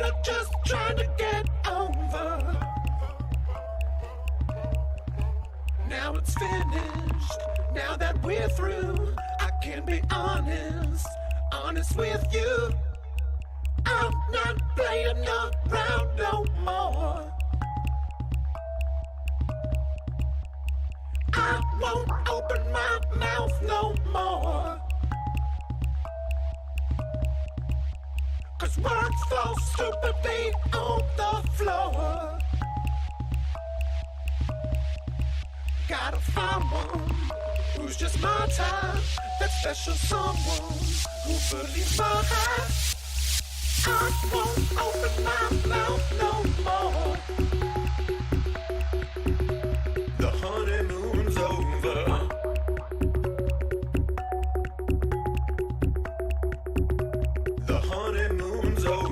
we're just trying to get over. Now it's finished, now that we're through, I can be honest with you. I'm not playing around no more. I won't open my mouth no more. 'Cause words fall stupidly on the floor. Gotta find one who's just my type, that special someone who believes my hype. I won't open my mouth no more. The honeymoon's over. The honeymoon's over.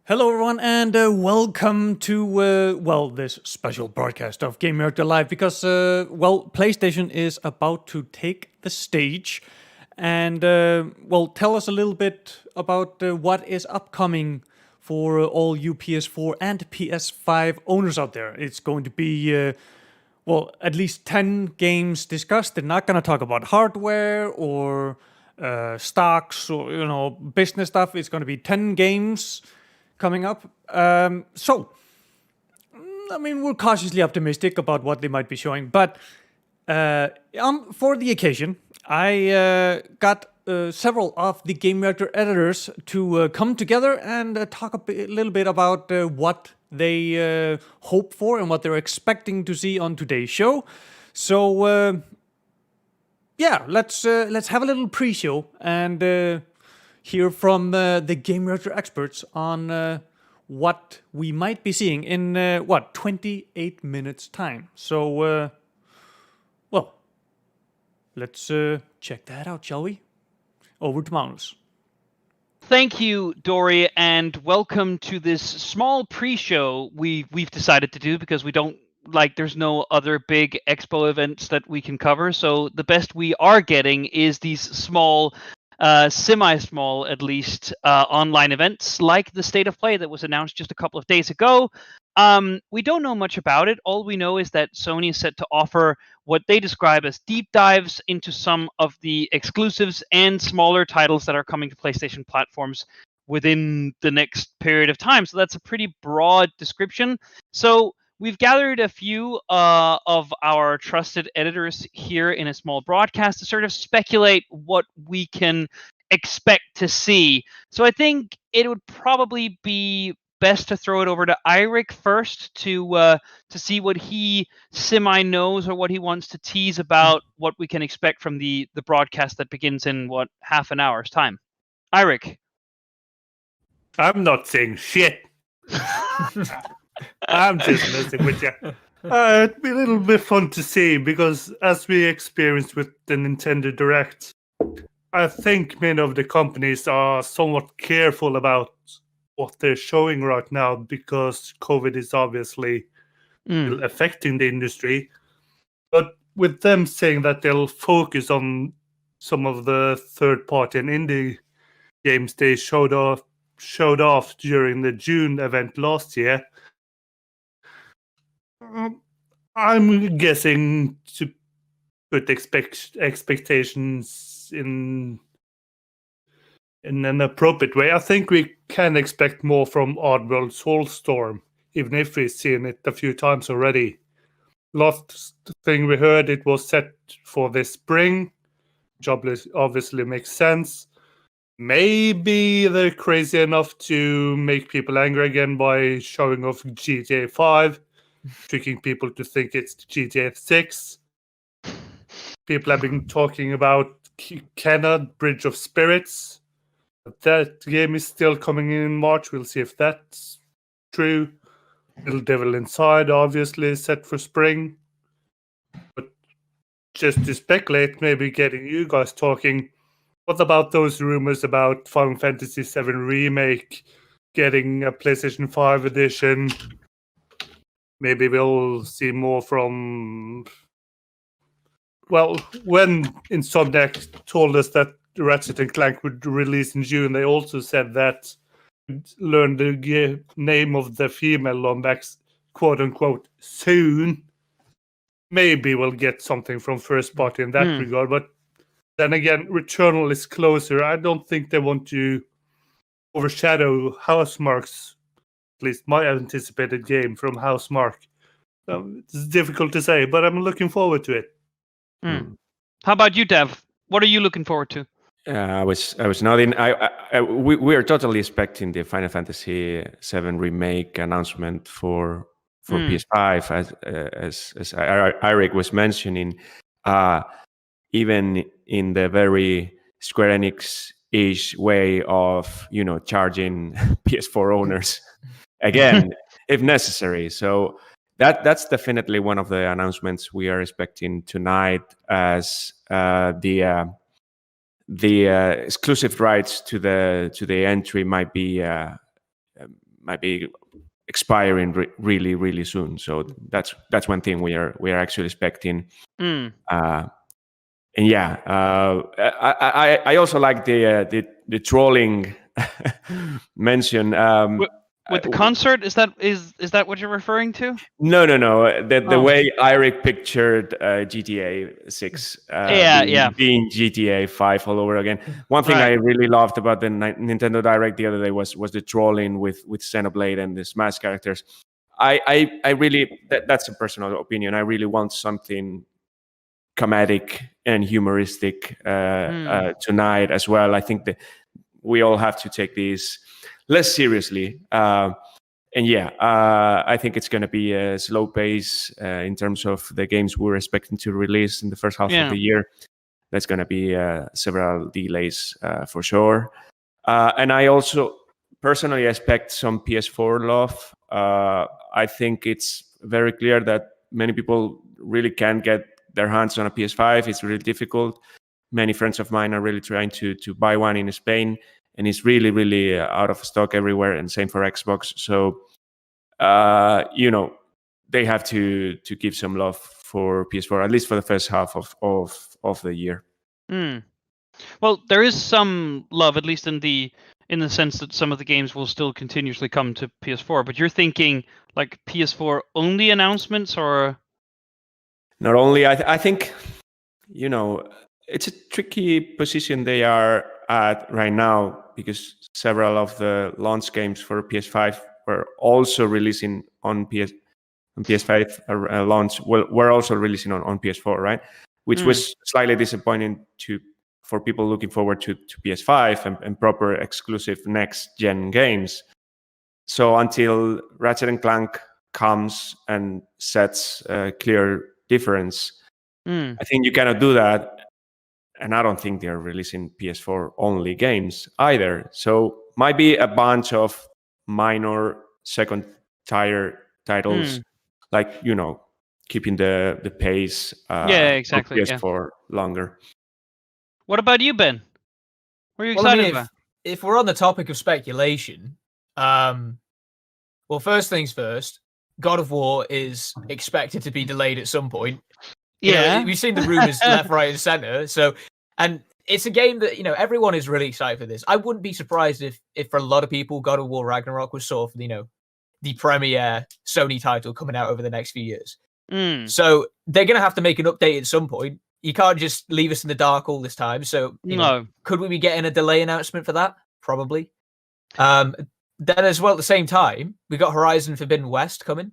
Hello everyone and welcome to, this special broadcast of Gamereactor Live because, PlayStation is about to take the stage and, tell us a little bit about what is upcoming for all you PS4 and PS5 owners out there. It's going to be, at least 10 games discussed. They're not going to talk about hardware or stocks or, business stuff. It's going to be 10 games coming up. We're cautiously optimistic about what they might be showing. But for the occasion, I got several of the Gamereactor editors to come together and talk a little bit about what they hope for and what they're expecting to see on today's show. So, let's have a little pre-show and hear from the Gamereactor experts on what we might be seeing in 28 minutes time. So, let's check that out, shall we? Over to Magnus. Thank you, Dory, and welcome to this small pre-show we've decided to do because we don't there's no other big expo events that we can cover. So the best we are getting is these small, semi-small at least, online events like the State of Play that was announced just a couple of days ago. We don't know much about it. All we know is that Sony is set to offer what they describe as deep dives into some of the exclusives and smaller titles that are coming to PlayStation platforms within the next period of time. So that's a pretty broad description. So we've gathered a few of our trusted editors here in a small broadcast to sort of speculate what we can expect to see. So I think it would probably be best to throw it over to Eirik first to see what he semi knows or what he wants to tease about what we can expect from the broadcast that begins in half an hour's time. Eirik. I'm not saying shit. I'm just messing with you. It'd be a little bit fun to see because as we experienced with the Nintendo Direct, I think many of the companies are somewhat careful about what they're showing right now because COVID is obviously affecting the industry. But with them saying that they'll focus on some of the third-party and indie games they showed off during the June event last year. I'm guessing to put expectations in an appropriate way. I think we can expect more from Oddworld Soulstorm, even if we've seen it a few times already. Last thing we heard, it was set for this spring. Jobless obviously makes sense. Maybe they're crazy enough to make people angry again by showing off GTA 5, tricking people to think it's GTA 6. People have been talking about Kenna, Bridge of Spirits. That game is still coming in March. We'll see if that's true. Little Devil Inside, obviously, set for spring. But just to speculate, maybe getting you guys talking, what about those rumors about Final Fantasy VII Remake getting a PlayStation 5 edition? Maybe we'll see more from... Well, when Insomniac told us that Ratchet & Clank would release in June, they also said that learn the name of the female Lombax, quote-unquote, soon. Maybe we'll get something from first party in that regard, but then again, Returnal is closer. I don't think they want to overshadow Housemarque's, at least my anticipated game from Housemarque. It's difficult to say, but I'm looking forward to it. How about you, Dev? What are you looking forward to? I was nodding. We are totally expecting the Final Fantasy VII Remake announcement for PS5, as Eric was mentioning. Even in the very Square Enix-ish way of charging PS4 owners again if necessary. So that's definitely one of the announcements we are expecting tonight, as the exclusive rights to the entry might be expiring really soon. So that's one thing we are actually expecting. And yeah, I also like the trolling mention. With the concert, is that what you're referring to? No. The way Eric pictured GTA 6 being GTA 5 all over again. One thing I really loved about the Nintendo Direct the other day was the trolling with Xenoblade and the Smash characters. I really, that's a personal opinion. I really want something comedic and humoristic tonight as well. I think that we all have to take these less seriously. I think it's going to be a slow pace in terms of the games we're expecting to release in the first half of the year. There's going to be several delays for sure. And I also personally expect some PS4 love. I think it's very clear that many people really can't get their hands on a PS5. It's really difficult. Many friends of mine are really trying to buy one in Spain, and it's really out of stock everywhere, and same for Xbox. So they have to give some love for PS4, at least for the first half of the year. Well, there is some love, at least in the sense that some of the games will still continuously come to PS4, but you're thinking like PS4 only announcements, or not only? I think it's a tricky position they are at right now, because several of the launch games for PS5 were also releasing on PS5 launch. We're also releasing on PS4, right? Which was slightly disappointing for people looking forward to PS5 and proper exclusive next-gen games. So until Ratchet & Clank comes and sets a clear difference, I think you cannot do that. And I don't think they're releasing PS4 only games either. So might be a bunch of minor second-tier titles, like keeping the pace. Exactly. Of PS4 longer. What about you, Ben? What are you excited about? If we're on the topic of speculation, well, first things first, God of War is expected to be delayed at some point. We've seen the rumors left, right, and center. So, and it's a game that, you know, everyone is really excited for this. I wouldn't be surprised if for a lot of people, God of War Ragnarok was sort of, you know, the premier Sony title coming out over the next few years. So they're going to have to make an update at some point. You can't just leave us in the dark all this time. So, you know, could we be getting a delay announcement for that? Probably. Then as well, at the same time, we got Horizon Forbidden West coming,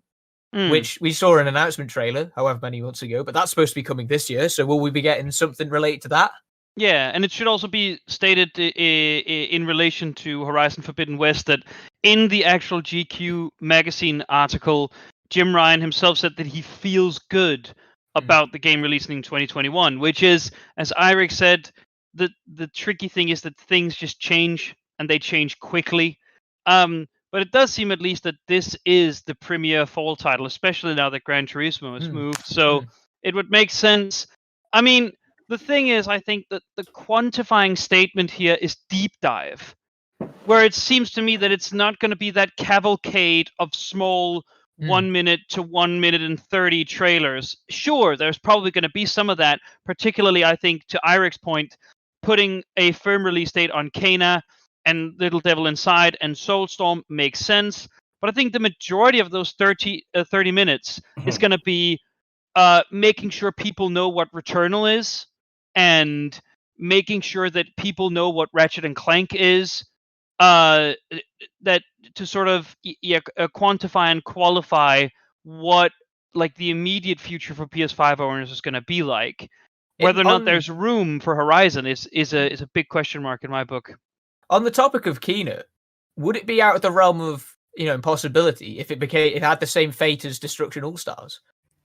which we saw an announcement trailer however many months ago, but that's supposed to be coming this year. So will we be getting something related to that? Yeah, and it should also be stated in relation to Horizon Forbidden West that in the actual GQ magazine article, Jim Ryan himself said that he feels good about the game releasing in 2021, which is, as Eirik said, the tricky thing is that things just change, and they change quickly. But it does seem at least that this is the premier fall title, especially now that Gran Turismo has moved. So it would make sense. I mean, the thing is, I think that the quantifying statement here is deep dive, where it seems to me that it's not going to be that cavalcade of small 1 minute to 1 minute and 30 trailers. Sure, there's probably going to be some of that, particularly, I think, to Eirik's point, putting a firm release date on Kena and Little Devil Inside and Soulstorm makes sense. But I think the majority of those 30 minutes is going to be making sure people know what Returnal is, and making sure that people know what Ratchet and Clank is, that to sort of quantify and qualify what like the immediate future for PS5 owners is going to be like. Whether or not there's room for Horizon is a big question mark in my book. On the topic of Kena, would it be out of the realm of, you know, impossibility if it had the same fate as Destruction All Stars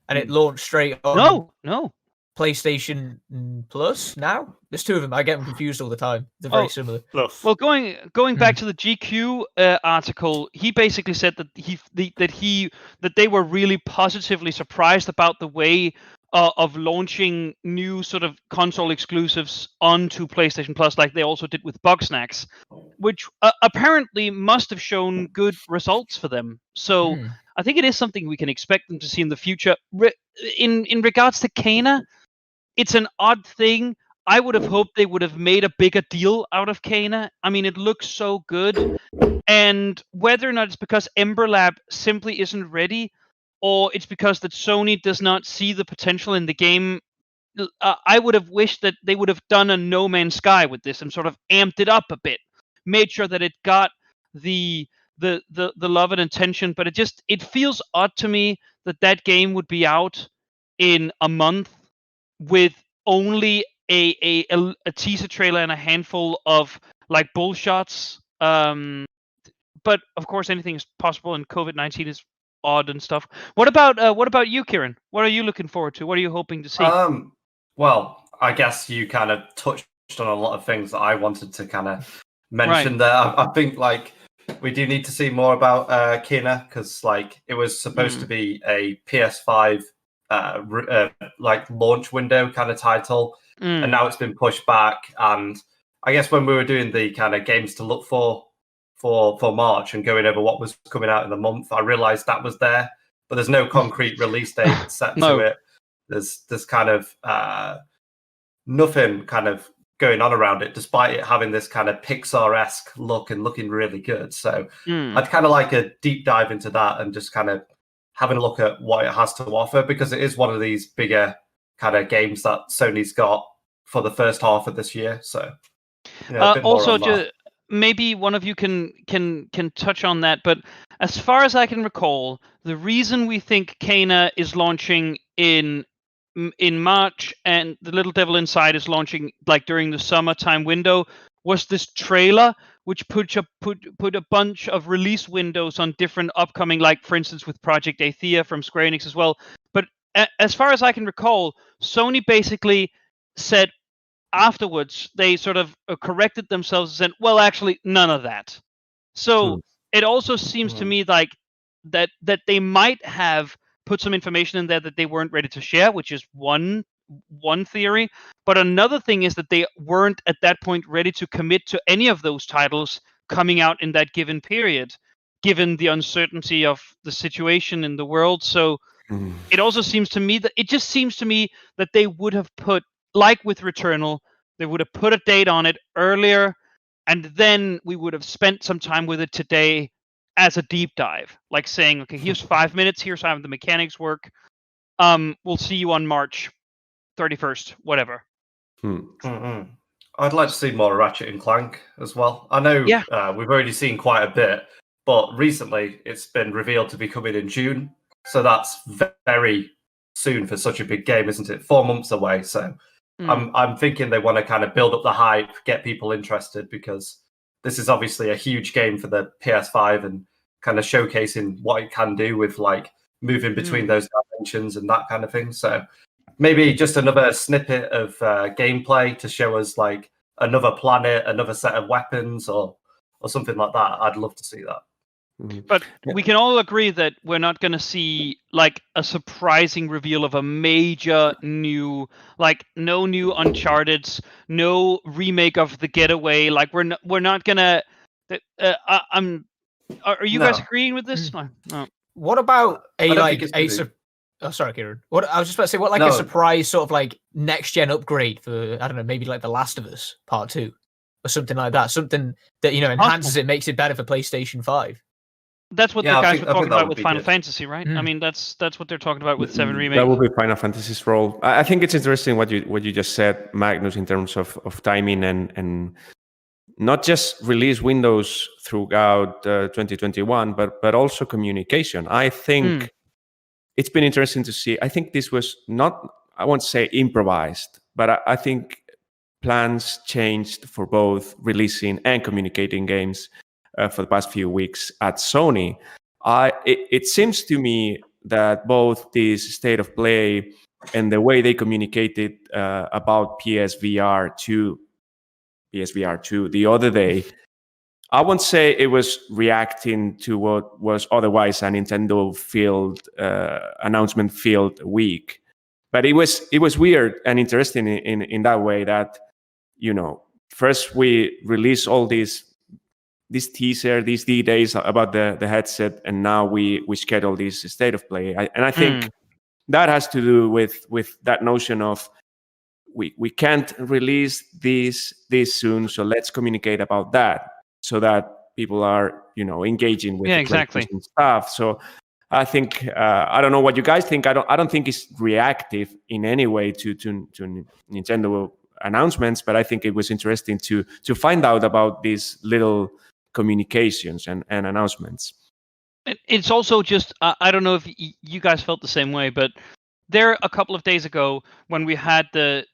and it launched straight on? No. PlayStation Plus now? There's two of them. I get them confused all the time. They're very similar. Well, going back to the GQ article, he basically said that that they were really positively surprised about the way of launching new sort of console exclusives onto PlayStation Plus, like they also did with Bugsnax, which apparently must have shown good results for them. So I think it is something we can expect them to see in the future. In regards to Kena, it's an odd thing. I would have hoped they would have made a bigger deal out of Kena. I mean, it looks so good. And whether or not it's because Ember Lab simply isn't ready, or it's because that Sony does not see the potential in the game, I would have wished that they would have done a No Man's Sky with this and sort of amped it up a bit, made sure that it got the love and attention. But it feels odd to me that game would be out in a month with only a teaser trailer and a handful of like bull shots. But of course, anything is possible, and COVID-19 is odd and stuff. What about you, Kieran? What are you looking forward to? What are you hoping to see? Well, I guess you kind of touched on a lot of things that I wanted to kind of mention there. I think like we do need to see more about Kena, because like it was supposed to be a PS5 like launch window kind of title, and now it's been pushed back. And I guess when we were doing the kind of games to look for March and going over what was coming out in the month, I realized that was there, but there's no concrete release date set to it. There's kind of nothing kind of going on around it, despite it having this kind of Pixar-esque look and looking really good. So I'd kind of like a deep dive into that and just kind of having a look at what it has to offer, because it is one of these bigger kind of games that Sony's got for the first half of this year. So also, maybe one of you can touch on that. But as far as I can recall, the reason we think Kena is launching in March and The Little Devil Inside is launching like during the summertime window was this trailer, which put a bunch of release windows on different upcoming, like for instance with Project Athea from Square Enix as well. But as far as I can recall, Sony basically said afterwards they sort of corrected themselves and said, well, actually none of that. So it also seems to me like that they might have put some information in there that they weren't ready to share, which is one theory. But another thing is that they weren't at that point ready to commit to any of those titles coming out in that given period, given the uncertainty of the situation in the world. So it also seems to me that they would have put, like with Returnal, They would have put a date on it earlier, and then we would have spent some time with it today as a deep dive, like saying, okay, here's 5 minutes, here's how the mechanics work. We'll see you on March 31st, whatever. Mm-hmm. I'd like to see more Ratchet and Clank as well. I know we've already seen quite a bit, but recently it's been revealed to be coming in June. So that's very soon for such a big game, isn't it? 4 months away. So I'm thinking they want to kind of build up the hype, get people interested, because this is obviously a huge game for the PS5 and kind of showcasing what it can do with like moving between those dimensions and that kind of thing. So maybe just another snippet of gameplay to show us like another planet, another set of weapons, or something like that. I'd love to see that. But we can all agree that we're not going to see like a surprising reveal of a major new, like no new Uncharted's, no remake of The Getaway. Like we're not going to. Are you guys agreeing with this? No. What about sorry, Kieran. What I was just about to say, a surprise sort of like next gen upgrade for, I don't know, maybe like The Last of Us Part 2 or something like that. Something that, enhances it, makes it better for PlayStation 5. That's what the guys were talking about with Final Fantasy, right? I mean, that's what they're talking about with 7 Remake. That will be Final Fantasy's role. I think it's interesting what you just said, Magnus, in terms of timing and not just release windows throughout 2021, but also communication. I think it's been interesting to see. I think this was not, I won't say improvised, but I think plans changed for both releasing and communicating games for the past few weeks at Sony. It seems to me that both this state of play and the way they communicated about PSVR 2 the other day, I won't say it was reacting to what was otherwise a Nintendo announcement-filled week, but it was weird and interesting in that way that, first we release all this teaser, these D-Days about the headset, and now we schedule this state of play. I think that has to do with that notion of we can't release this soon, so let's communicate about that so that people are engaging with exactly stuff. So I think I don't know what you guys think. I don't think it's reactive in any way to Nintendo announcements, but I think it was interesting to find out about these little communications and announcements. It's also just I don't know if you guys felt the same way, but there a couple of days ago when we had the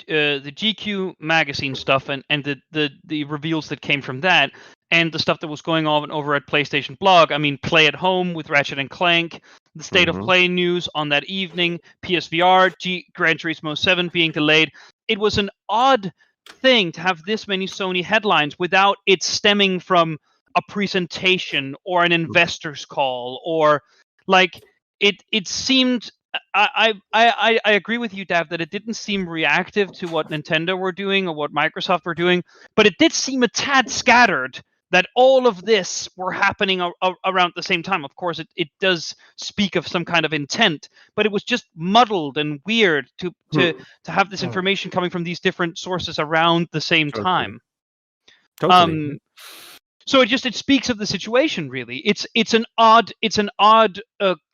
GQ magazine stuff and the reveals that came from that, and the stuff that was going on over at PlayStation Blog. I mean, Play at Home with Ratchet and Clank, the state of play news on that evening, PSVR, Gran Turismo 7 being delayed. It was an odd thing to have this many Sony headlines without it stemming from a presentation or an investor's call, or like it seemed. I agree with you, Dav, that it didn't seem reactive to what Nintendo were doing or what Microsoft were doing, but it did seem a tad scattered that all of this were happening around the same time. Of course, it does speak of some kind of intent, but it was just muddled and weird to have this information coming from these different sources around the same time. Totally. So it speaks of the situation, really. It's an odd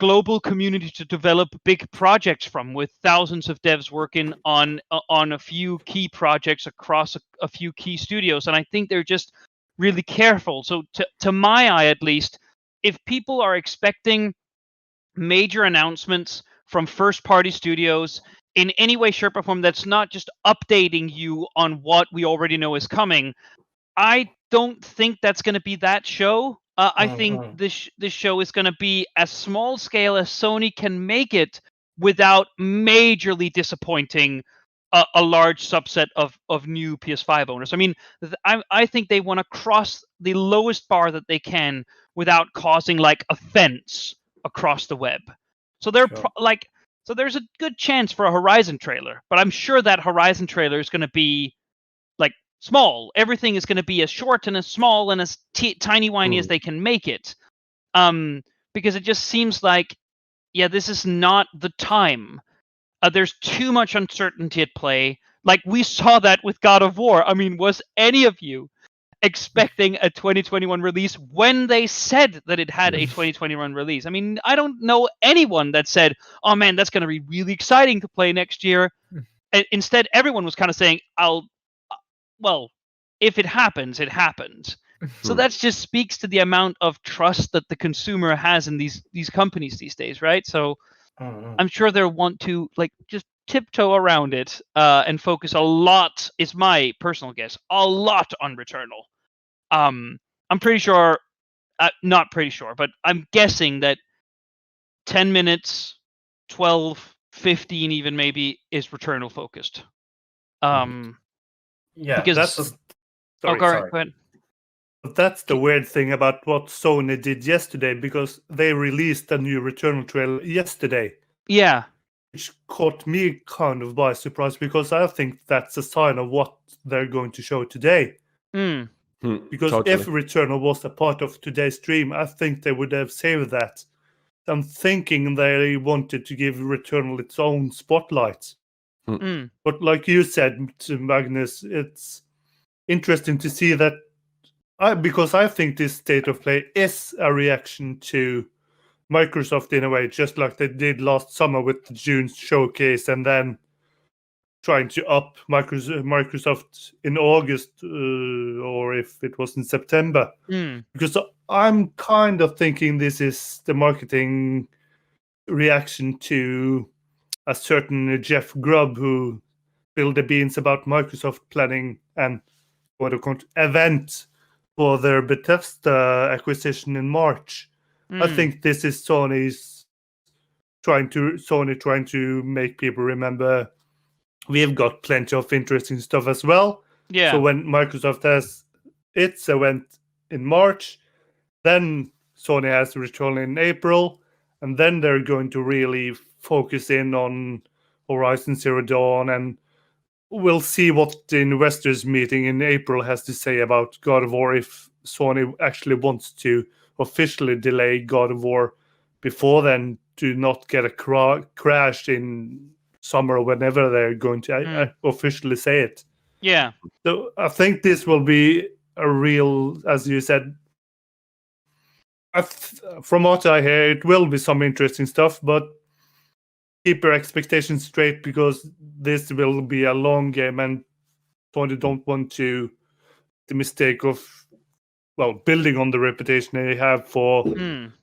global community to develop big projects from, with thousands of devs working on a few key projects across a few key studios, and I think they're just really careful. So to my eye, at least, if people are expecting major announcements from first-party studios in any way, shape, or form that's not just updating you on what we already know is coming, I don't think that's going to be that show. I think this show is going to be as small scale as Sony can make it without majorly disappointing a large subset of new PS5 owners. I mean, I think they want to cross the lowest bar that they can without causing like offense across the web. So they're so there's a good chance for a Horizon trailer, but I'm sure that Horizon trailer is going to be like small. Everything is going to be as short and as small and as tiny whiny as they can make it, because it just seems like, this is not the time. There's too much uncertainty at play. Like we saw that with God of War. I mean, was any of you expecting a 2021 release when they said that it had a 2021 release? I mean, I don't know anyone that said, "Oh man, that's going to be really exciting to play next year." Instead, everyone was kind of saying, well, if it happens, it happens. So that just speaks to the amount of trust that the consumer has in these companies these days, right? So I'm sure they'll want to like just tiptoe around it and focus a lot, is my personal guess, a lot on Returnal. I'm pretty sure, not pretty sure, but I'm guessing that 10 minutes, 12, 15 even maybe is Returnal focused. Yeah, because sorry. Go ahead. But that's the weird thing about what Sony did yesterday, because they released a new Returnal trailer yesterday. Yeah. Which caught me kind of by surprise, because I think that's a sign of what they're going to show today. Because if Returnal was a part of today's stream, I think they would have saved that. I'm thinking they wanted to give Returnal its own spotlight. But like you said, Magnus, it's interesting to see that, because I think this state of play is a reaction to Microsoft in a way, just like they did last summer with the June showcase, and then trying to up Microsoft in August, or if it was in September. Because I'm kind of thinking this is the marketing reaction to a certain Jeff Grubb, who spilled the beans about Microsoft planning and event for their Bethesda acquisition in March. I think this is Sony trying to make people remember we have got plenty of interesting stuff as well. Yeah. So when Microsoft has its event in March, then Sony has Returnal in April, and then they're going to really focus in on Horizon Zero Dawn, and we'll see what the investors meeting in April has to say about God of War, if Sony actually wants to officially delay God of War before then, to not get a crash in summer or whenever they're going to officially say it. Yeah. So I think this will be a real, as you said, from what I hear, it will be some interesting stuff, but keep your expectations straight, because this will be a long game, and Sony don't want to the mistake of building on the reputation they have for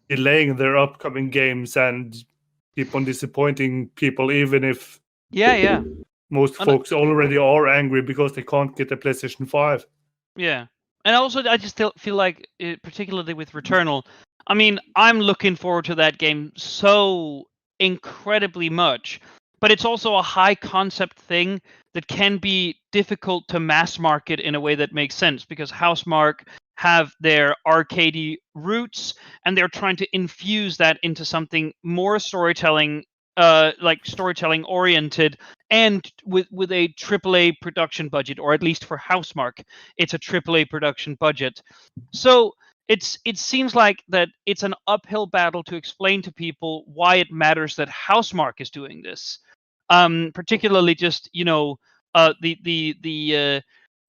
delaying their upcoming games and keep on disappointing people, even if most folks already are angry because they can't get a PlayStation 5. Yeah. And also, I just feel like, particularly with Returnal, I mean, I'm looking forward to that game so incredibly much, but it's also a high concept thing that can be difficult to mass market in a way that makes sense, because Housemarque have their arcadey roots, and they're trying to infuse that into something more storytelling, like storytelling oriented, and with a AAA production budget, or at least for Housemarque, it's a AAA production budget. So it seems like that it's an uphill battle to explain to people why it matters that Housemarque is doing this. Particularly just,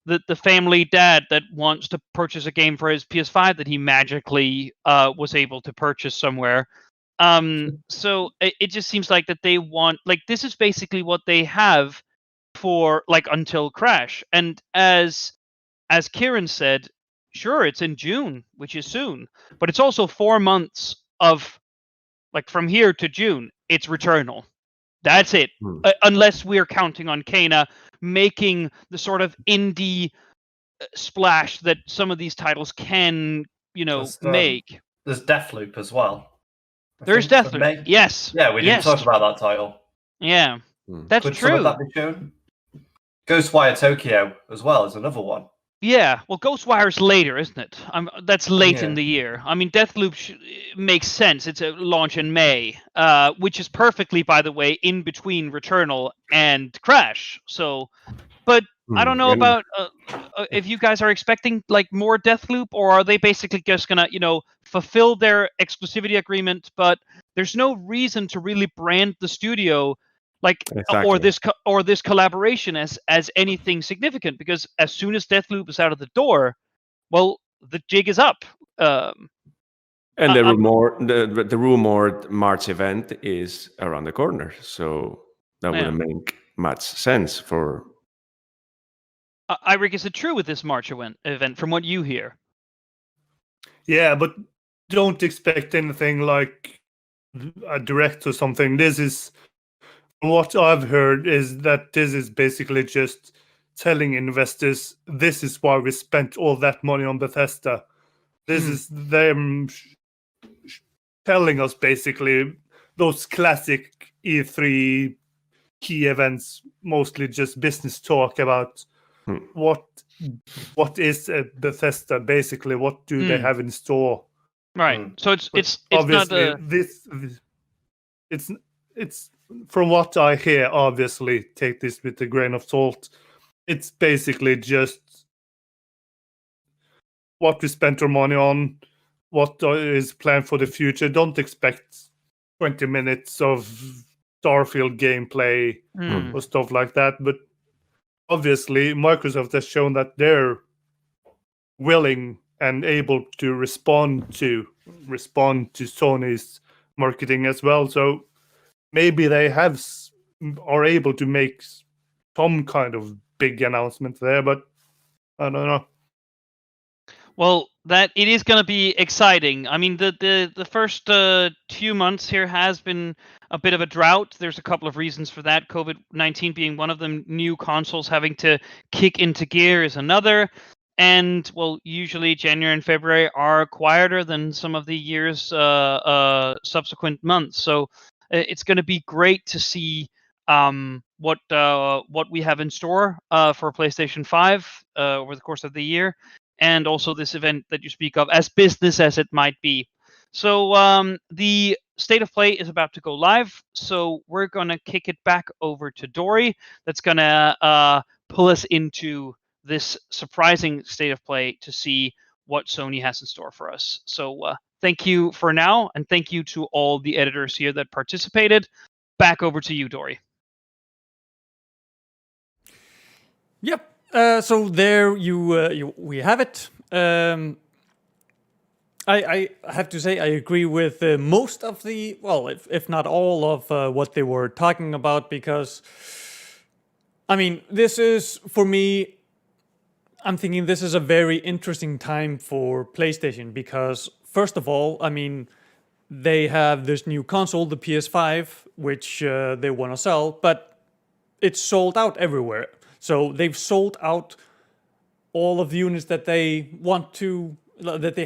the family dad that wants to purchase a game for his PS5 that he magically was able to purchase somewhere. So it just seems like that they want, like, this is basically what they have for, like, until Crash. And as Kieran said, sure, it's in June, which is soon, but it's also 4 months of, like, from here to June, it's Returnal. That's it. Unless we're counting on Kena making the sort of indie splash that some of these titles can, make. There's Deathloop as well. There's Deathloop. Yes. Yeah, we didn't talk about that title. Yeah, that's Could true. some of that be shown? Ghostwire Tokyo as well is another one. Yeah, well, Ghostwire's later, isn't it? That's late in the year. I mean, Deathloop makes sense. It's a launch in May, which is perfectly, by the way, in between Returnal and Crash. So, but I don't know about if you guys are expecting like more Deathloop, or are they basically just gonna, fulfill their exclusivity agreement? But there's no reason to really brand the studio like Exactly. or this collaboration as anything significant, because as soon as Deathloop is out of the door, well, the jig is up. And the rumored March event is around the corner, so that wouldn't make much sense for. Eirik, is it true with this March event from what you hear? Yeah, but don't expect anything like a direct or something. This is, from what I've heard, is that this is basically just telling investors this is why we spent all that money on Bethesda. This is them telling us basically those classic E3 key events, mostly just business talk about what is Bethesda basically, what do they have in store. Right. So it's obviously not it's from what I hear, obviously take this with a grain of salt. It's basically just what we spent our money on, what is planned for the future. Don't expect 20 minutes of Starfield gameplay or stuff like that. But obviously, Microsoft has shown that they're willing and able to respond to Sony's marketing as well. So maybe they are able to make some kind of big announcement there, but I don't know. Well, that it is going to be exciting. I mean, the first 2 months here has been a bit of a drought. There's a couple of reasons for that. COVID-19 being one of them. New consoles having to kick into gear is another. And well, usually January and February are quieter than some of the year's subsequent months. So it's going to be great to see what we have in store for PlayStation 5 over the course of the year. And also this event that you speak of, as business as it might be. So the State of Play is about to go live. So we're going to kick it back over to Dory. That's going to pull us into this surprising State of Play to see what Sony has in store for us. So thank you for now. And thank you to all the editors here that participated. Back over to you, Dory. Yep. So there we have it. I have to say I agree with most of the, well, if not all of what they were talking about, because I mean, this is, for me, I'm thinking this is a very interesting time for PlayStation, because first of all, I mean, they have this new console, the PS5, which they want to sell, but it's sold out everywhere. So they've sold out all of the units that they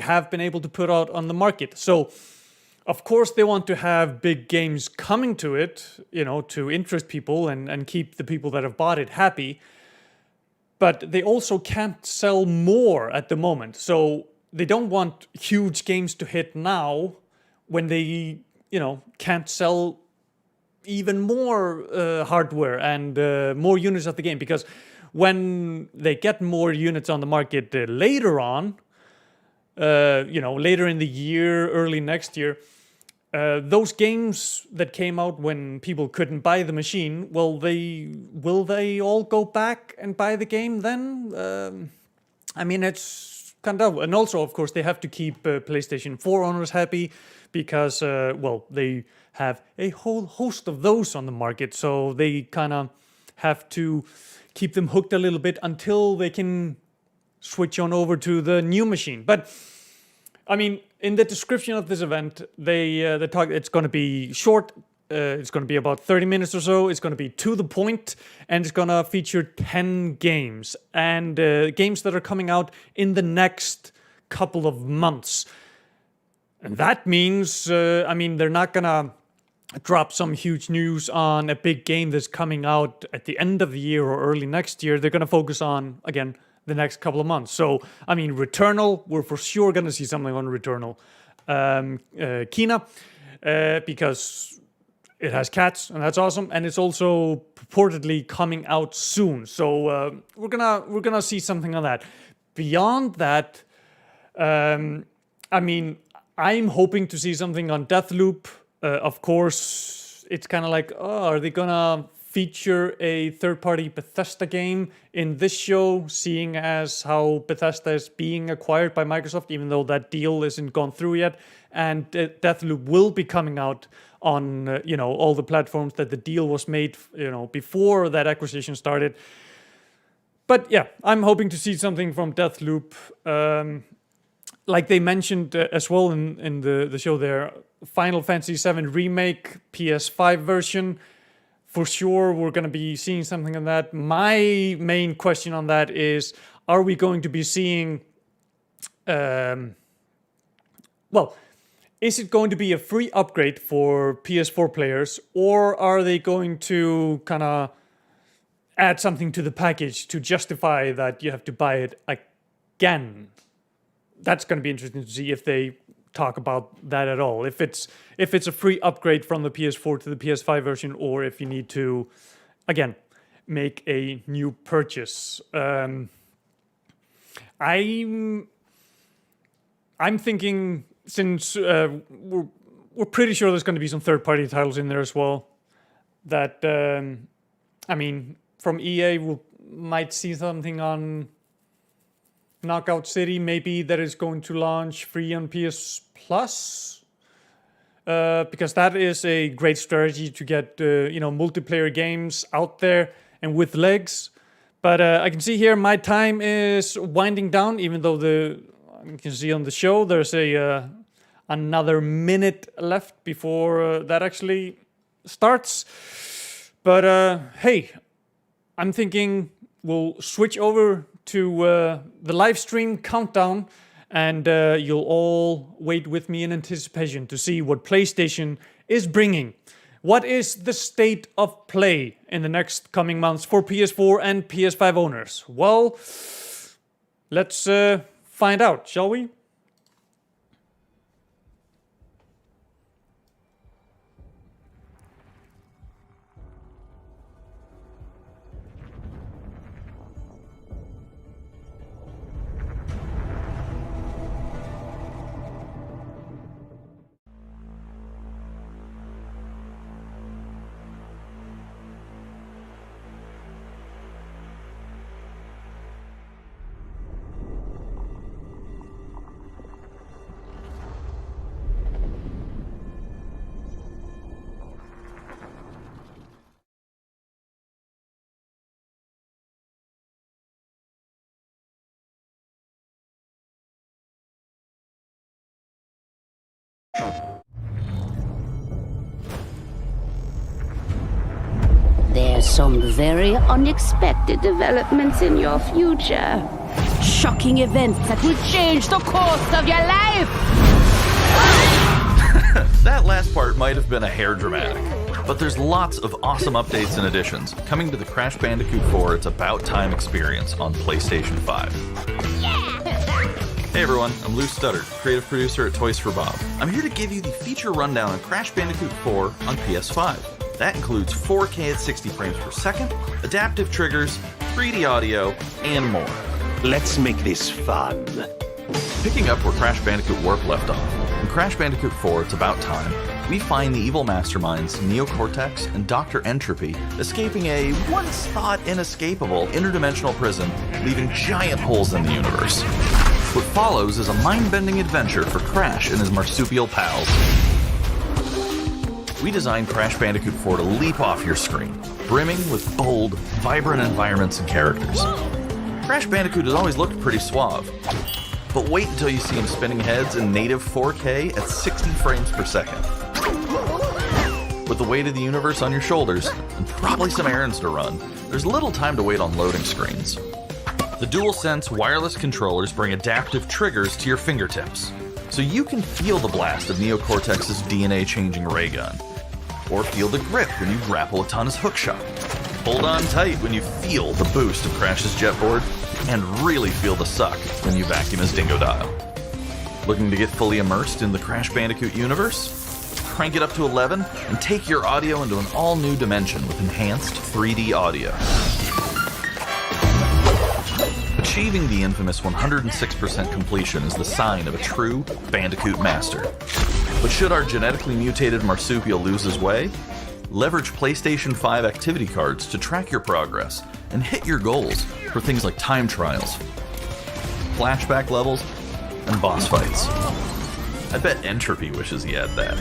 have been able to put out on the market. So of course they want to have big games coming to it, to interest people and keep the people that have bought it happy. But they also can't sell more at the moment. So they don't want huge games to hit now when they, can't sell even more hardware and more units of the game, because when they get more units on the market later on, later in the year, early next year, those games that came out when people couldn't buy the machine, will they all go back and buy the game then? I mean, it's kind of, and also of course they have to keep PlayStation 4 owners happy, because they have a whole host of those on the market, so they kind of have to keep them hooked a little bit until they can switch on over to the new machine. But I mean, in the description of this event, they talk. It's going to be short. It's going to be about 30 minutes or so. It's going to be to the point, and it's going to feature 10 games, and games that are coming out in the next couple of months. And that means, they're not going to drop some huge news on a big game that's coming out at the end of the year or early next year. They're going to focus on, again, the next couple of months. So, I mean, Returnal, we're for sure going to see something on Returnal. Kina, because it has cats, and that's awesome. And it's also purportedly coming out soon. So we're gonna see something on that. Beyond that, I'm hoping to see something on Deathloop. Of course, it's kind of like, oh, are they gonna feature a third-party Bethesda game in this show, seeing as how Bethesda is being acquired by Microsoft, even though that deal isn't gone through yet, and Deathloop will be coming out on all the platforms that the deal was made before that acquisition started. But yeah, I'm hoping to see something from Deathloop. Like they mentioned as well in the show there, Final Fantasy VII Remake PS5 version. For sure, we're going to be seeing something on that. My main question on that is, are we going to be seeing... is it going to be a free upgrade for PS4 players, or are they going to kind of add something to the package to justify that you have to buy it again? That's going to be interesting to see if they talk about that at all. If it's a free upgrade from the PS4 to the PS5 version, or if you need to, again, make a new purchase. I'm thinking, since we're pretty sure there's going to be some third-party titles in there as well, that from EA we might see something on Knockout City, maybe, that is going to launch free on PS Plus, because that is a great strategy to get multiplayer games out there and with legs. But I can see here my time is winding down, even though you can see on the show there's another minute left before that actually starts. But hey, I'm thinking we'll switch over to the live stream countdown, and you'll all wait with me in anticipation to see what PlayStation is bringing. What is the state of play in the next coming months for PS4 and PS5 owners? Well, let's find out, shall we? There's some very unexpected developments in your future. Shocking events that will change the course of your life! That last part might have been a hair dramatic, but there's lots of awesome updates and additions coming to the Crash Bandicoot 4 It's About Time experience on PlayStation 5. Hey everyone, I'm Lou Studdard, creative producer at Toys for Bob. I'm here to give you the feature rundown on Crash Bandicoot 4 on PS5. That includes 4K at 60 frames per second, adaptive triggers, 3D audio, and more. Let's make this fun. Picking up where Crash Bandicoot Warp left off, in Crash Bandicoot 4 It's About Time, we find the evil masterminds Neo Cortex and Dr. Entropy escaping a once-thought inescapable interdimensional prison, leaving giant holes in the universe. What follows is a mind-bending adventure for Crash and his marsupial pals. We designed Crash Bandicoot 4 to leap off your screen, brimming with bold, vibrant environments and characters. Crash Bandicoot has always looked pretty suave, but wait until you see him spinning heads in native 4K at 60 frames per second. With the weight of the universe on your shoulders, and probably some errands to run, there's little time to wait on loading screens. The DualSense wireless controllers bring adaptive triggers to your fingertips, so you can feel the blast of Neo Cortex's DNA-changing ray gun, or feel the grip when you grapple a Tun's hookshot. Hold on tight when you feel the boost of Crash's jetboard, and really feel the suck when you vacuum his Dingo Dial. Looking to get fully immersed in the Crash Bandicoot universe? Crank it up to 11 and take your audio into an all-new dimension with enhanced 3D audio. Achieving the infamous 106% completion is the sign of a true Bandicoot master. But should our genetically mutated marsupial lose his way, Leverage PlayStation 5 activity cards to track your progress and hit your goals for things like time trials, flashback levels, and boss fights. I bet Entropy wishes he had that.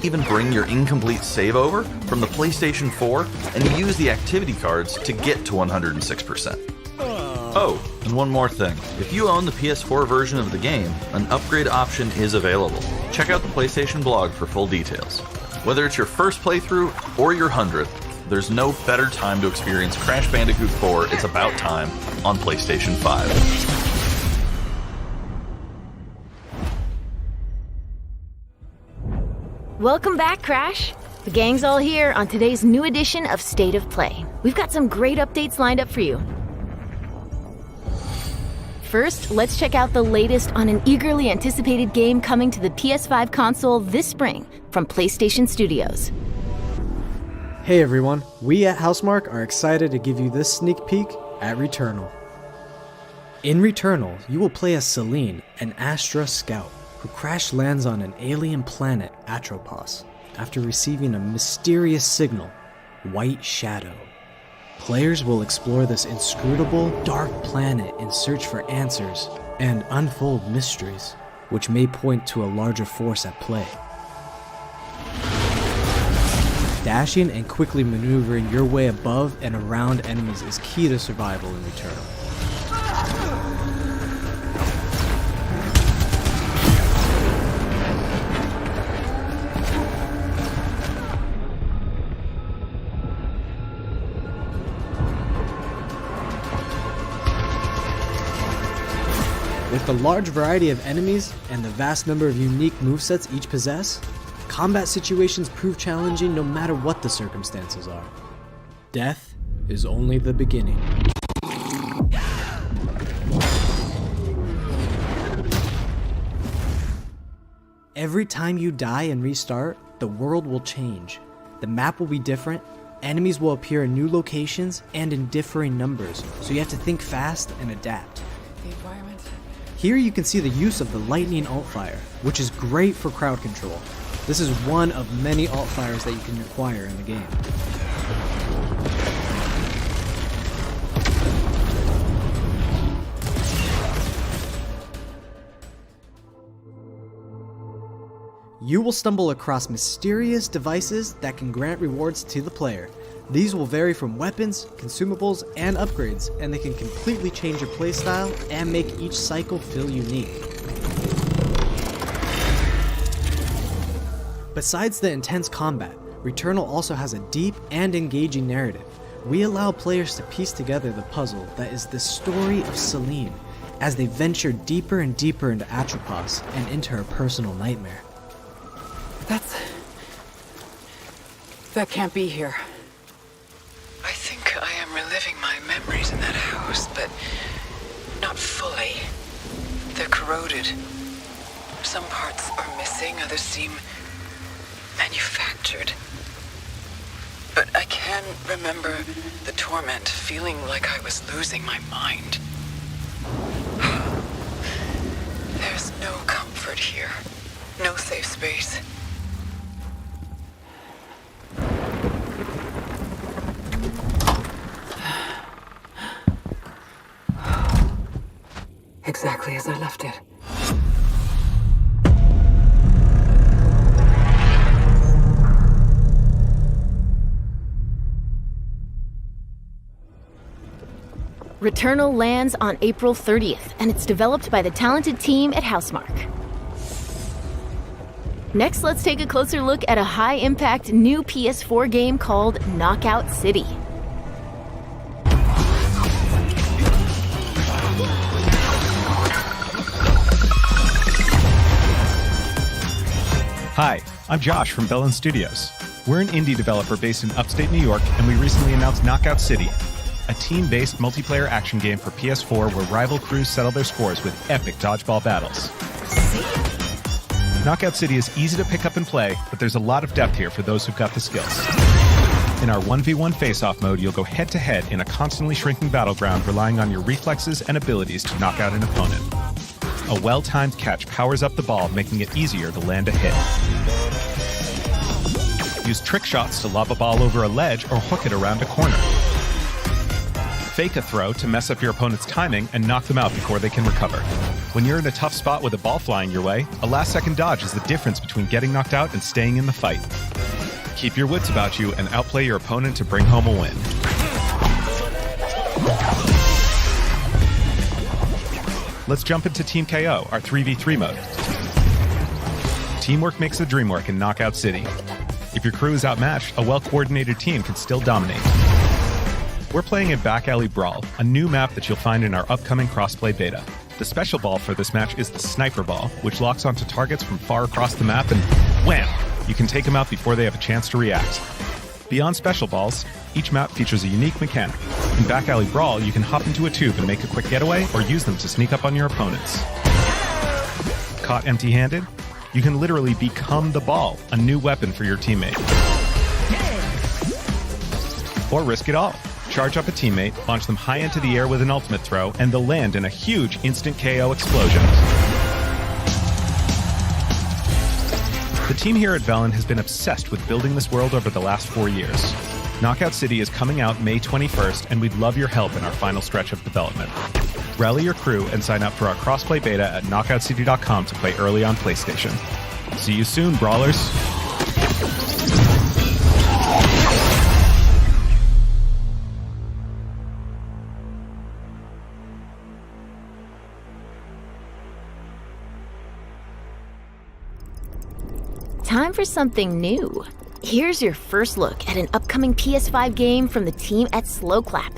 Even bring your incomplete save over from the PlayStation 4 and use the activity cards to get to 106%. Oh, and one more thing. If you own the PS4 version of the game, an upgrade option is available. Check out the PlayStation blog for full details. Whether it's your first playthrough or your 100th, there's no better time to experience Crash Bandicoot 4 It's About Time on PlayStation 5. Welcome back, Crash. The gang's all here on today's new edition of State of Play. We've got some great updates lined up for you. First, let's check out the latest on an eagerly anticipated game coming to the PS5 console this spring from PlayStation Studios. Hey everyone, we at Housemarque are excited to give you this sneak peek at Returnal. In Returnal, you will play as Celine, an Astra scout, who crash lands on an alien planet, Atropos, after receiving a mysterious signal, White Shadow. Players will explore this inscrutable, dark planet in search for answers and unfold mysteries, which may point to a larger force at play. Dashing and quickly maneuvering your way above and around enemies is key to survival in Returnal. With the large variety of enemies and the vast number of unique movesets each possess, combat situations prove challenging no matter what the circumstances are. Death is only the beginning. Every time you die and restart, the world will change. The map will be different, enemies will appear in new locations and in differing numbers, so you have to think fast and adapt. The environment. Here you can see the use of the lightning alt-fire, which is great for crowd control. This is one of many alt-fires that you can acquire in the game. You will stumble across mysterious devices that can grant rewards to the player. These will vary from weapons, consumables, and upgrades, and they can completely change your playstyle and make each cycle feel unique. Besides the intense combat, Returnal also has a deep and engaging narrative. We allow players to piece together the puzzle that is the story of Celine, as they venture deeper and deeper into Atropos and into her personal nightmare. That can't be here. I think I am reliving my memories in that house, but not fully. They're corroded. Some parts are missing, others seem manufactured. But I can remember the torment, feeling like I was losing my mind. There's no comfort here. No safe space. Exactly as I left it. Returnal lands on April 30th, and it's developed by the talented team at Housemarque. Next, let's take a closer look at a high-impact new PS4 game called Knockout City. Hi, I'm Josh from Bellin Studios. We're an indie developer based in upstate New York, and we recently announced Knockout City, a team-based multiplayer action game for PS4 where rival crews settle their scores with epic dodgeball battles. Knockout City is easy to pick up and play, but there's a lot of depth here for those who've got the skills. In our 1v1 face-off mode, you'll go head-to-head in a constantly shrinking battleground, relying on your reflexes and abilities to knock out an opponent. A well-timed catch powers up the ball, making it easier to land a hit. Use trick shots to lob a ball over a ledge or hook it around a corner. Fake a throw to mess up your opponent's timing and knock them out before they can recover. When you're in a tough spot with a ball flying your way, a last-second dodge is the difference between getting knocked out and staying in the fight. Keep your wits about you and outplay your opponent to bring home a win. Let's jump into Team KO, our 3v3 mode. Teamwork makes the dream work in Knockout City. If your crew is outmatched, a well-coordinated team can still dominate. We're playing a Back Alley Brawl, a new map that you'll find in our upcoming crossplay beta. The special ball for this match is the Sniper Ball, which locks onto targets from far across the map and wham! You can take them out before they have a chance to react. Beyond special balls, each map features a unique mechanic. In Back Alley Brawl, you can hop into a tube and make a quick getaway or use them to sneak up on your opponents. Caught empty-handed? You can literally become the ball, a new weapon for your teammate. Or risk it all. Charge up a teammate, launch them high into the air with an ultimate throw, and they'll land in a huge instant KO explosion. The team here at Velen has been obsessed with building this world over the last 4 years. Knockout City is coming out May 21st, and we'd love your help in our final stretch of development. Rally your crew and sign up for our crossplay beta at knockoutcity.com to play early on PlayStation. See you soon, brawlers! Time for something new. Here's your first look at an upcoming PS5 game from the team at Slow Clap.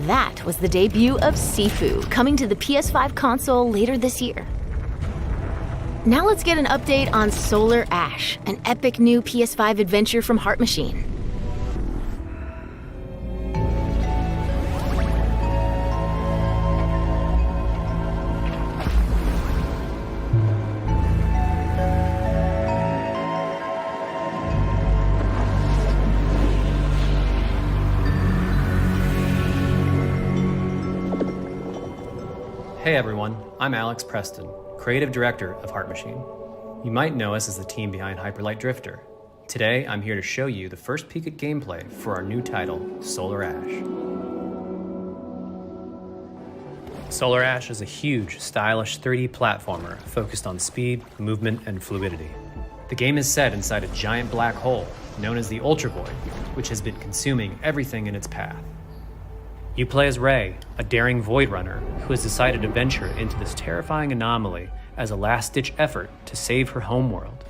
That was the debut of Sifu, coming to the PS5 console later this year. Now let's get an update on Solar Ash, an epic new PS5 adventure from Heart Machine. Hey everyone, I'm Alex Preston, Creative Director of Heart Machine. You might know us as the team behind Hyperlight Drifter. Today, I'm here to show you the first peek at gameplay for our new title, Solar Ash. Solar Ash is a huge, stylish 3D platformer focused on speed, movement, and fluidity. The game is set inside a giant black hole, known as the Ultra Void, which has been consuming everything in its path. You play as Ray, a daring Void Runner who has decided to venture into this terrifying anomaly as a last-ditch effort to save her homeworld.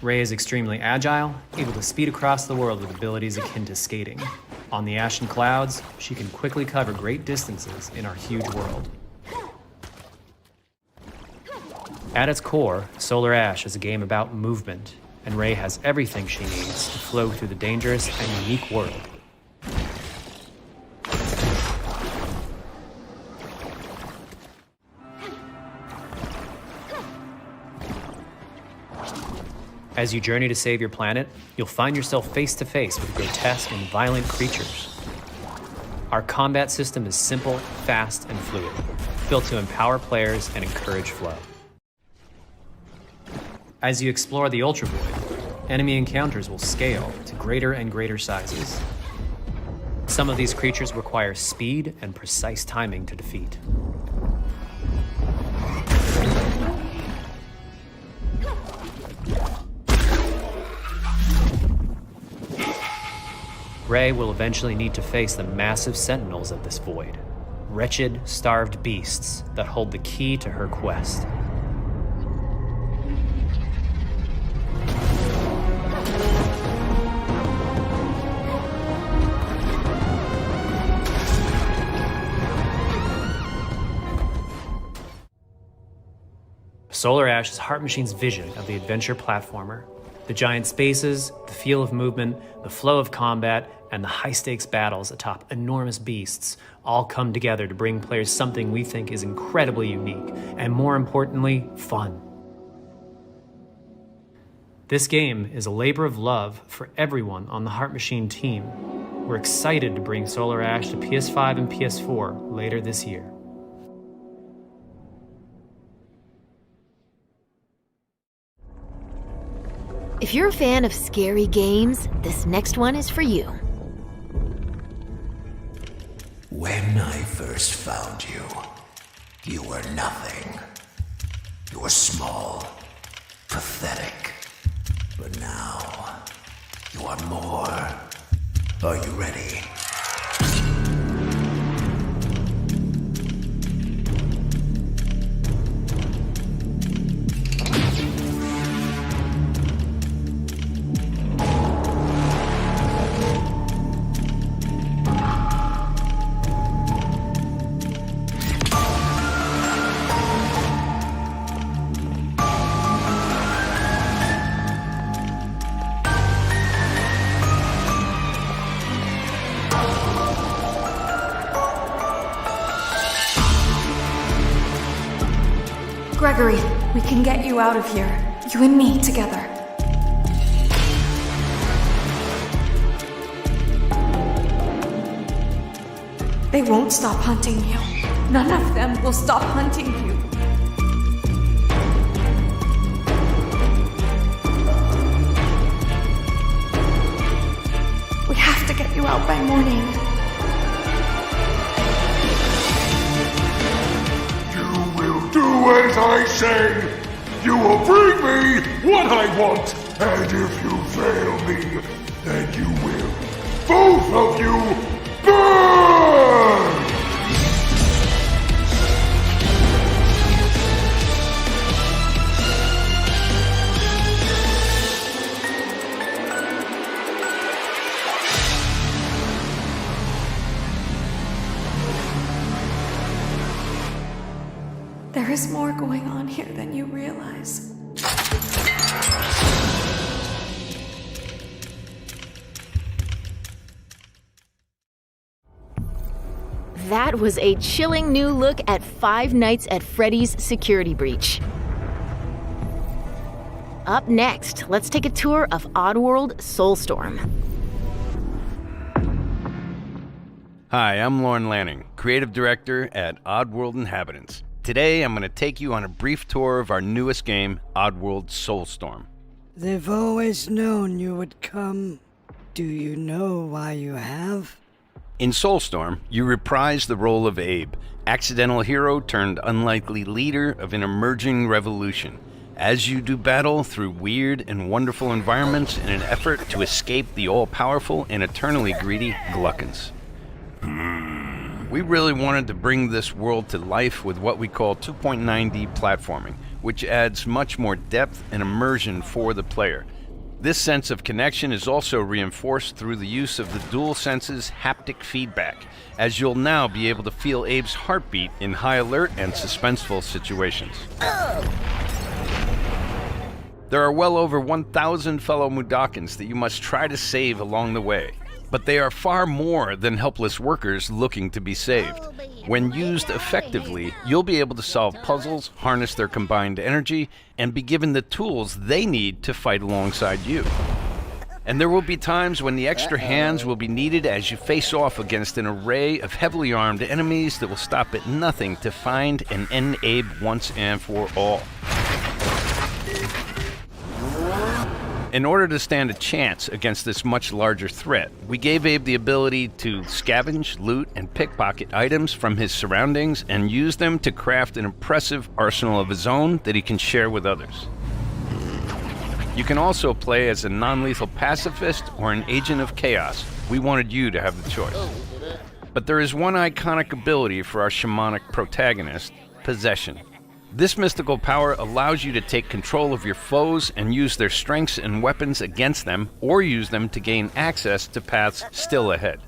Ray is extremely agile, able to speed across the world with abilities akin to skating. On the ash and clouds, she can quickly cover great distances in our huge world. At its core, Solar Ash is a game about movement, and Ray has everything she needs to flow through the dangerous and unique world. As you journey to save your planet, you'll find yourself face to face with grotesque and violent creatures. Our combat system is simple, fast, and fluid, built to empower players and encourage flow. As you explore the Ultra Void, enemy encounters will scale to greater and greater sizes. some of these creatures require speed and precise timing to defeat. Rey will eventually need to face the massive sentinels of this void. Wretched, starved beasts that hold the key to her quest. Solar Ash is Heart Machine's vision of the adventure platformer. The giant spaces, the feel of movement, the flow of combat, and the high-stakes battles atop enormous beasts all come together to bring players something we think is incredibly unique, and more importantly, fun. This game is a labor of love for everyone on the Heart Machine team. We're excited to bring Solar Ash to PS5 and PS4 later this year. If you're a fan of scary games, this next one is for you. When I first found you, you were nothing. You were small, pathetic. But now, you are more. Are you ready? Gregory, we can get you out of here. You and me together. They won't stop hunting you. None of them will stop hunting you. We have to get you out by morning. Do as I say! You will bring me what I want! And if you fail me, then you will, both of you, burn! There is more going on here than you realize. That was a chilling new look at Five Nights at Freddy's Security Breach. Up next, let's take a tour of Oddworld Soulstorm. Hi, I'm Lauren Lanning, Creative Director at Oddworld Inhabitants. Today, I'm going to take you on a brief tour of our newest game, Oddworld Soulstorm. They've always known you would come. Do you know why you have? In Soulstorm, you reprise the role of Abe, accidental hero turned unlikely leader of an emerging revolution, as you do battle through weird and wonderful environments in an effort to escape the all-powerful and eternally greedy Gluckins. We really wanted to bring this world to life with what we call 2.9D platforming, which adds much more depth and immersion for the player. This sense of connection is also reinforced through the use of the DualSense's haptic feedback, as you'll now be able to feel Abe's heartbeat in high alert and suspenseful situations. There are well over 1,000 fellow Mudokons that you must try to save along the way. But they are far more than helpless workers looking to be saved. When used effectively, you'll be able to solve puzzles, harness their combined energy, and be given the tools they need to fight alongside you. And there will be times when the extra hands will be needed as you face off against an array of heavily armed enemies that will stop at nothing to find and end Abe once and for all. In order to stand a chance against this much larger threat, we gave Abe the ability to scavenge, loot, and pickpocket items from his surroundings and use them to craft an impressive arsenal of his own that he can share with others. You can also play as a non-lethal pacifist or an agent of chaos. We wanted you to have the choice. But there is one iconic ability for our shamanic protagonist, Possession. This mystical power allows you to take control of your foes and use their strengths and weapons against them, or use them to gain access to paths still ahead.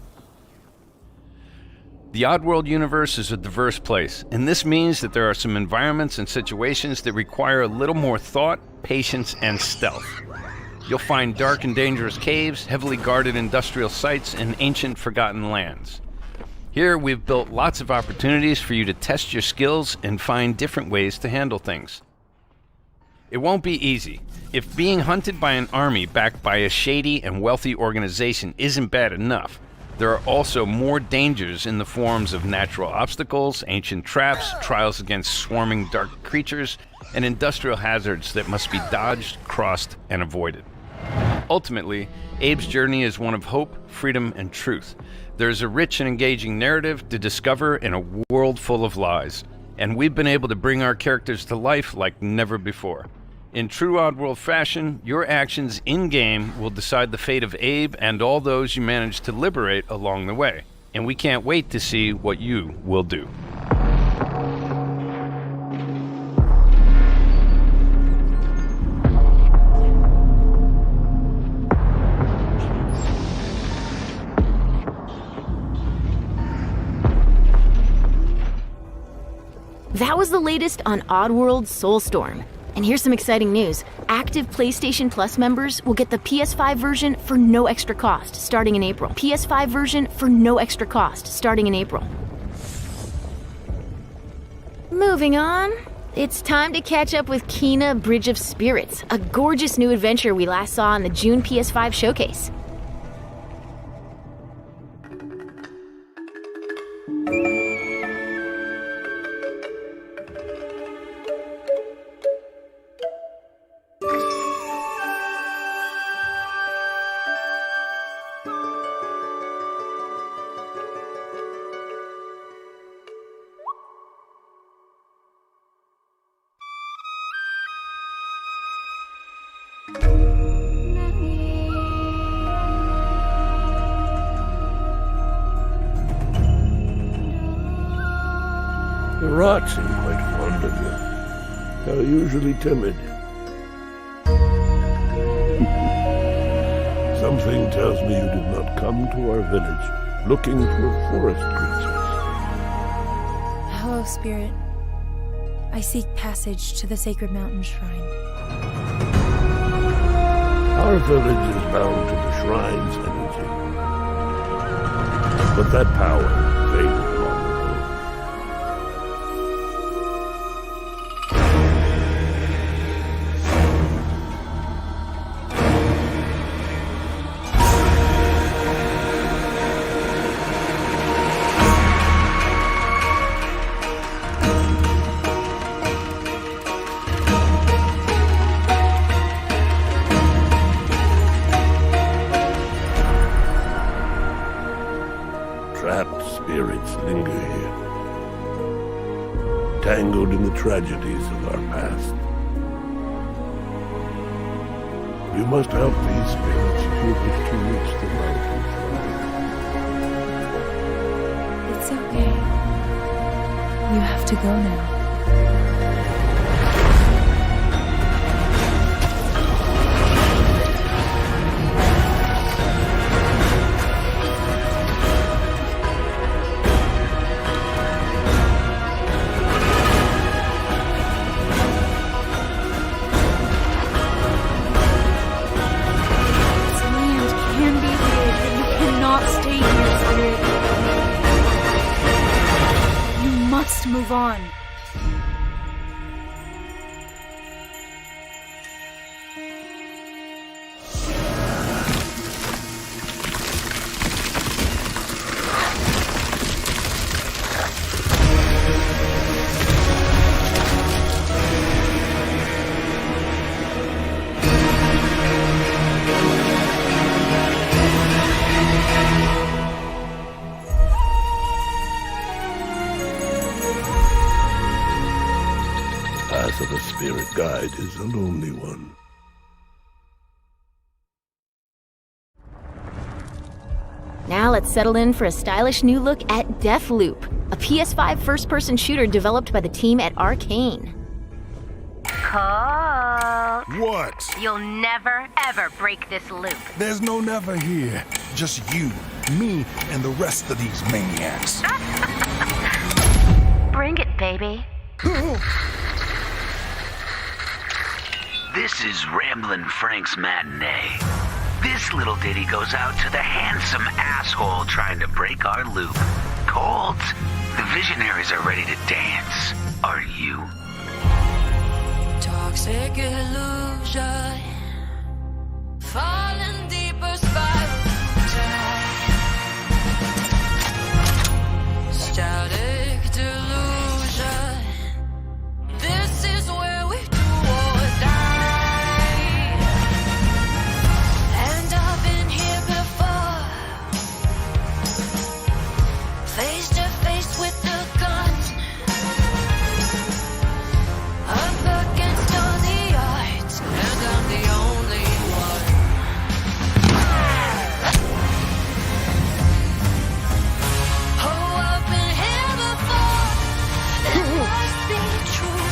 The Oddworld universe is a diverse place, and this means that there are some environments and situations that require a little more thought, patience, and stealth. You'll find dark and dangerous caves, heavily guarded industrial sites, and ancient forgotten lands. Here, we've built lots of opportunities for you to test your skills and find different ways to handle things. It won't be easy. If being hunted by an army backed by a shady and wealthy organization isn't bad enough, there are also more dangers in the forms of natural obstacles, ancient traps, trials against swarming dark creatures, and industrial hazards that must be dodged, crossed, and avoided. Ultimately, Abe's journey is one of hope, freedom, and truth. There's a rich and engaging narrative to discover in a world full of lies, and we've been able to bring our characters to life like never before. In true Oddworld fashion, your actions in-game will decide the fate of Abe and all those you manage to liberate along the way, and we can't wait to see what you will do. That was the latest on Oddworld Soulstorm. And here's some exciting news. Active PlayStation Plus members will get the PS5 version for no extra cost starting in April. PS5 version for no extra cost starting in April. Moving on. It's time to catch up with Kena Bridge of Spirits, a gorgeous new adventure we last saw in the June PS5 showcase. The rats seem quite fond of you. They're usually timid. Something tells me you did not come to our village looking for forest creatures. Hello, Spirit. I seek passage to the Sacred Mountain Shrine. Our village is bound to the shrine's energy. But that power faded long ago. Trapped spirits linger here, tangled in the tragedies of our past. You must help these spirits if you wish to reach the mountain shrine. It's okay. You have to go now. Move on. guide is a lonely one. Now let's settle in for a stylish new look at Deathloop, a PS5 first-person shooter developed by the team at Arcane. Colt. What? You'll never, ever break this loop. There's no never here. Just you, me, and the rest of these maniacs. Bring it, baby. This is Ramblin' Frank's Matinee. This little ditty goes out to the handsome asshole trying to break our loop. Colt, the visionaries are ready to dance. Are you? Toxic illusion, falling deeper spiral. Static delusion. This is where we do or die. And I've been here before, face to face with the gun. Up against all the odds, and I'm the only one. Oh, I've been here before. It must be true.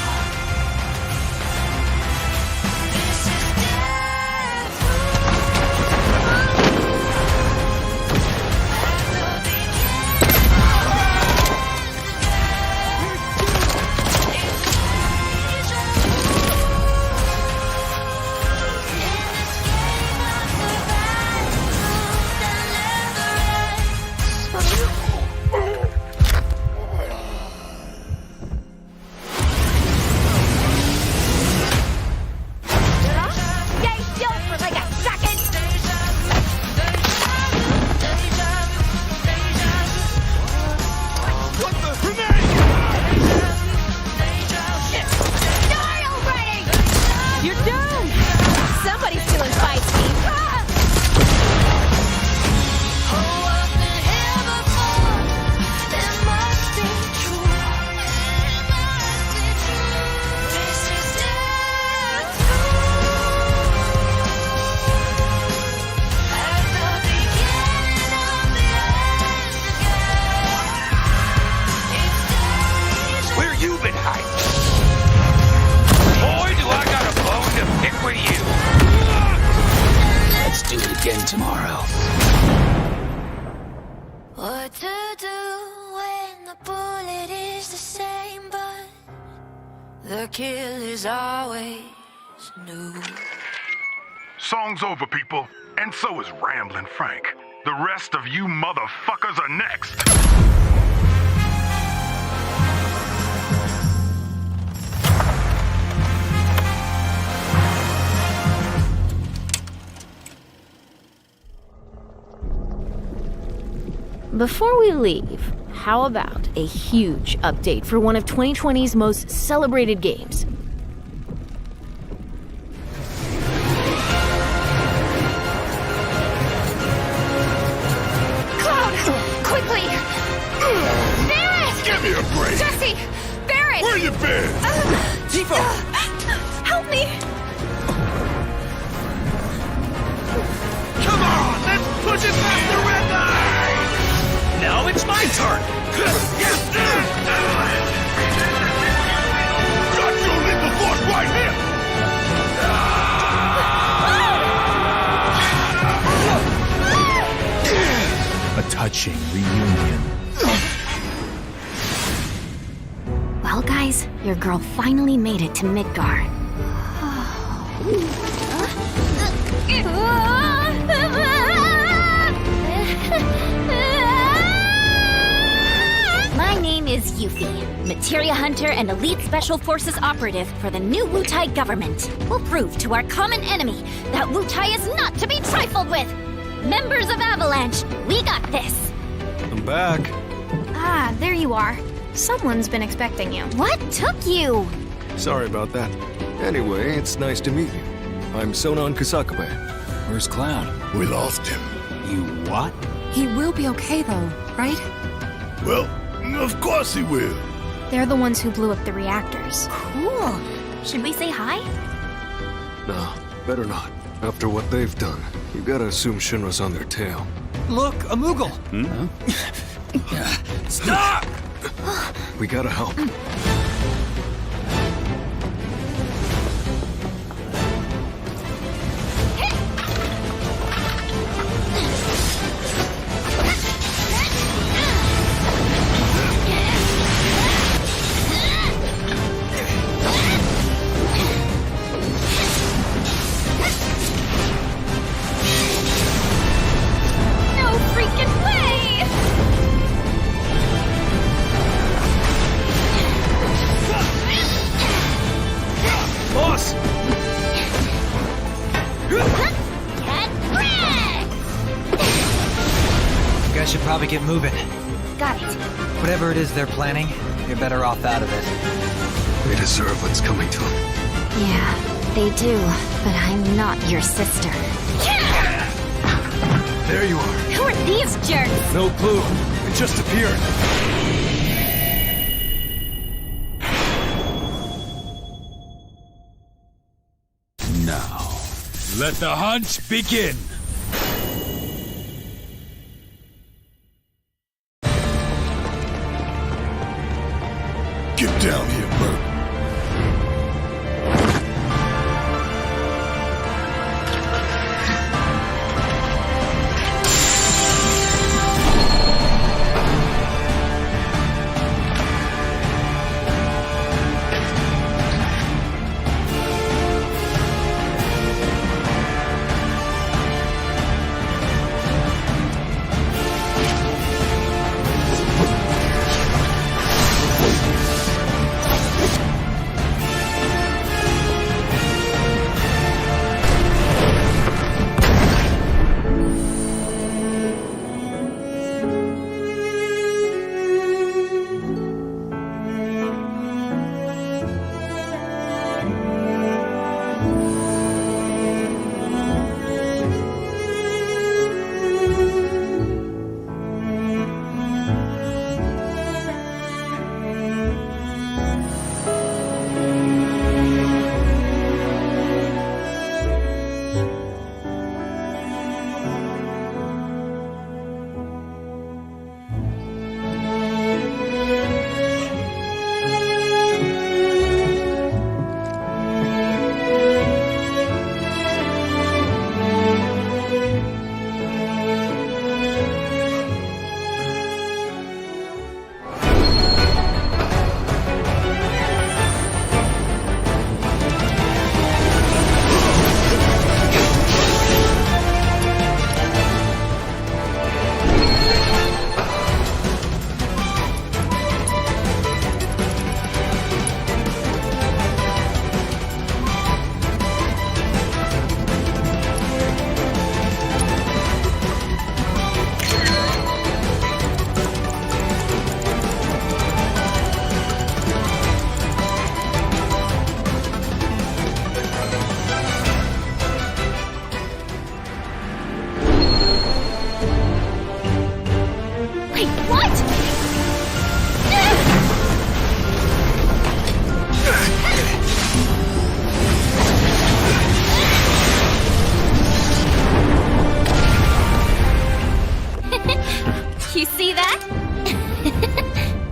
This is Stay still for like a second. What the? Die already! You're doomed! Somebody's feeling feisty. Oh, I've been here before. It must be true. This is death. At the beginning of the end again. Where you been hiding? Boy, do I got a bone to pick with you. Let's do it again tomorrow. What to do when the bullet is the same, but the kill is always new. Song's over, people. And so is Ramblin' Frank. The rest of you motherfuckers are next. Before we leave, how about a huge update for one of 2020's most celebrated games? Cloud! Quickly! Barrett! Give me a break. Jesse! Barrett! Where you been? Tifa! Help me! Come on, let's push it past the red line! Now it's my turn. Got your little force right here! A touching reunion. Well, guys, your girl finally made it to Midgar. My name is Yuffie, materia hunter and elite special forces operative for the new Wutai government. We'll prove to our common enemy that Wutai is not to be trifled with. Members of Avalanche, we got this. I'm back. Ah, there you are. Someone's been expecting you. What took you? Sorry about that. Anyway, it's nice to meet you. I'm Sonon Kusakabe. Where's Cloud? We lost him. You what? He will be okay, though, right? Well, of course he will. They're the ones who blew up the reactors. Cool. Should we say hi? No, better not. After what they've done, you gotta assume Shinra's on their tail. Look, a Moogle! Stop! We gotta help. No freaking way! Boss! Get wrecked! You guys should probably get moving. Got it. Whatever it is they're planning, you're better off out of it. They deserve what's coming to them. Yeah, they do, but I'm not your sister. There you are. Who are these jerks? No clue. It just appeared. Now, let the hunt begin! Get down here, Bert.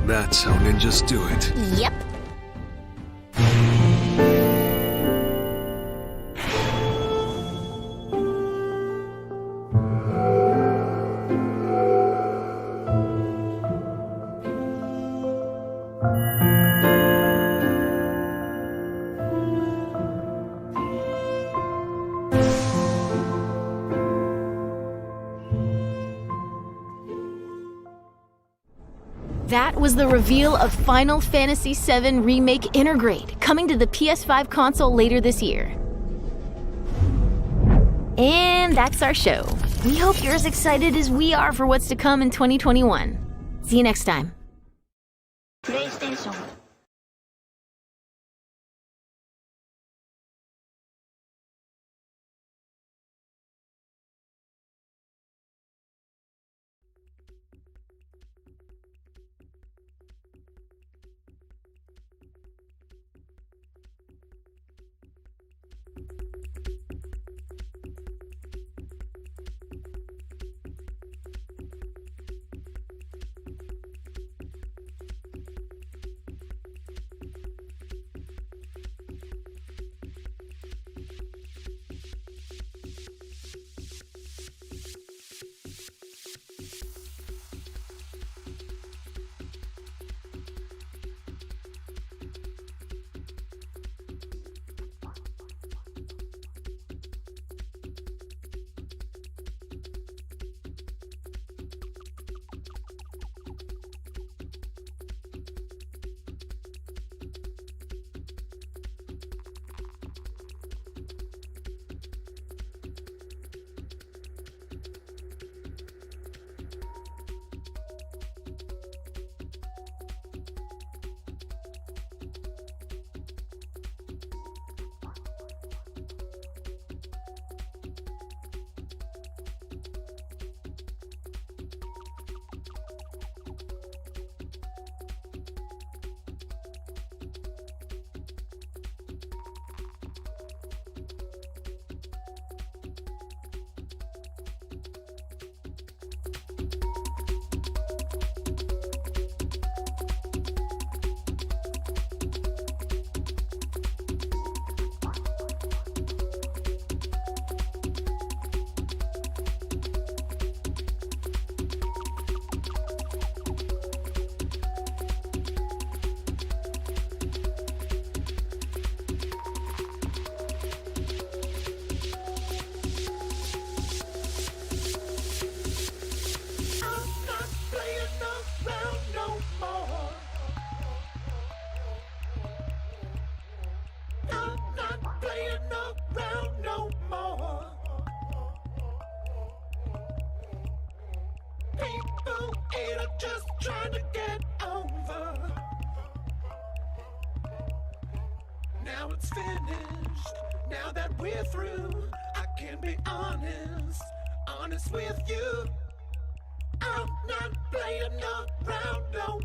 That's how ninjas do it. Yep. That was the reveal of Final Fantasy VII Remake Intergrade, coming to the PS5 console later this year. And that's our show. We hope you're as excited as we are for what's to come in 2021. See you next time. PlayStation. trying to get over. Now it's finished, now that we're through, I can be honest with you. I'm not playing around, no